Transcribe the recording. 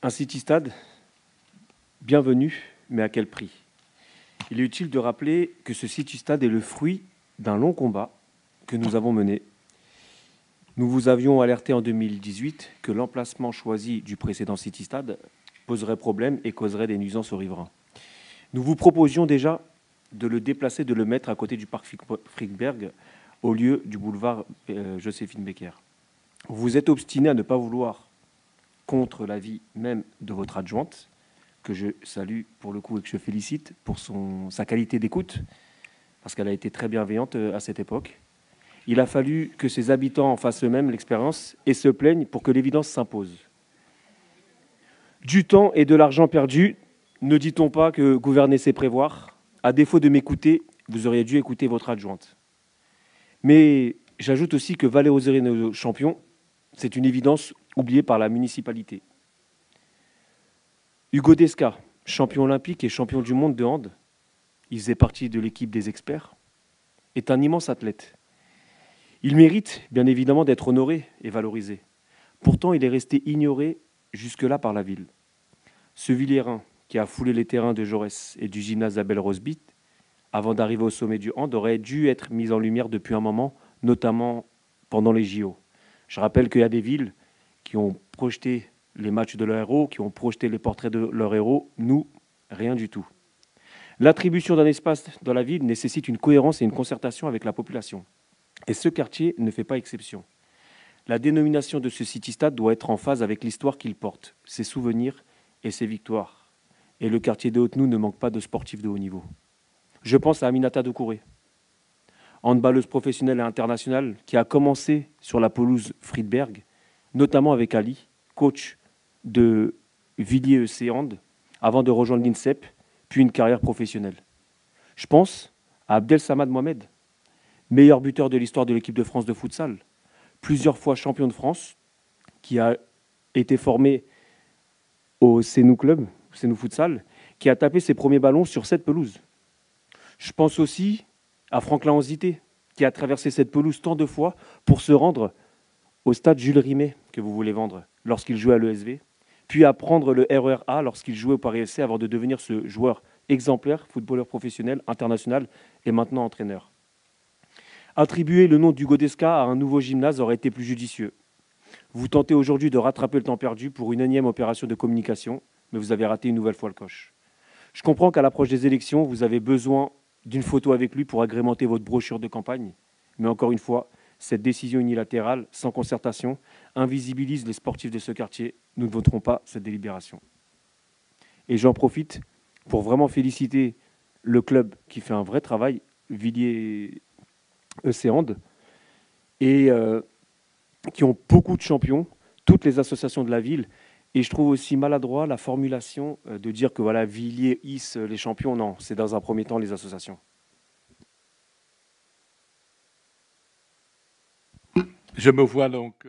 Un City-Stade, bienvenue, mais à quel prix? Il est utile de rappeler que ce City-Stade est le fruit d'un long combat que nous avons mené. Nous vous avions alerté en 2018 que l'emplacement choisi du précédent City-Stade poserait problème et causerait des nuisances aux riverains. Nous vous proposions déjà de le déplacer, de le mettre à côté du parc Friedberg, au lieu du boulevard Joséphine Becker. Vous vous êtes obstiné à ne pas vouloir, contre l'avis même de votre adjointe, que je salue pour le coup et que je félicite pour sa qualité d'écoute, parce qu'elle a été très bienveillante à cette époque. Il a fallu que ses habitants en fassent eux-mêmes l'expérience et se plaignent pour que l'évidence s'impose. Du temps et de l'argent perdu, ne dit-on pas que gouverner c'est prévoir? À défaut de m'écouter, vous auriez dû écouter votre adjointe. Mais j'ajoute aussi que valoriser nos champions, c'est une évidence oubliée par la municipalité. Hugo Desca, champion olympique et champion du monde de hand, il faisait partie de l'équipe des experts, est un immense athlète. Il mérite bien évidemment d'être honoré et valorisé. Pourtant, il est resté ignoré jusque-là par la ville. Ce Villérin, qui a foulé les terrains de Jaurès et du gymnase Abel Rosbit, avant d'arriver au sommet du hand, aurait dû être mis en lumière depuis un moment, notamment pendant les JO. Je rappelle qu'il y a des villes qui ont projeté les matchs de leurs héros, qui ont projeté les portraits de leurs héros. Nous, rien du tout. L'attribution d'un espace dans la ville nécessite une cohérence et une concertation avec la population. Et ce quartier ne fait pas exception. La dénomination de ce City-Stade doit être en phase avec l'histoire qu'il porte, ses souvenirs et ses victoires. Et le quartier de Haute-Nou ne manque pas de sportifs de haut niveau. Je pense à Aminata Doucouré, handballeuse professionnelle et internationale qui a commencé sur la pelouse Friedberg, notamment avec Ali, coach de Villiers EC Hand, avant de rejoindre l'INSEP, puis une carrière professionnelle. Je pense à Abdel Samad Mohamed, meilleur buteur de l'histoire de l'équipe de France de futsal, plusieurs fois champion de France, qui a été formé au Senou Club, Senou Futsal, qui a tapé ses premiers ballons sur cette pelouse. Je pense aussi à Franklin Anzité, qui a traversé cette pelouse tant de fois pour se rendre au stade Jules Rimet, que vous voulez vendre, lorsqu'il jouait à l'ESV, puis à prendre le RER A lorsqu'il jouait au Paris FC avant de devenir ce joueur exemplaire, footballeur professionnel, international et maintenant entraîneur. Attribuer le nom d'Hugo Desca à un nouveau gymnase aurait été plus judicieux. Vous tentez aujourd'hui de rattraper le temps perdu pour une énième opération de communication, mais vous avez raté une nouvelle fois le coche. Je comprends qu'à l'approche des élections, vous avez besoin d'une photo avec lui pour agrémenter votre brochure de campagne. Mais encore une fois, cette décision unilatérale, sans concertation, invisibilise les sportifs de ce quartier. Nous ne voterons pas cette délibération. Et j'en profite pour vraiment féliciter le club qui fait un vrai travail, Villiers EC Hand, et qui ont beaucoup de champions, toutes les associations de la ville. Et je trouve aussi maladroit la formulation de dire que voilà, Villiers hisse les champions. Non, c'est dans un premier temps les associations. Je me vois donc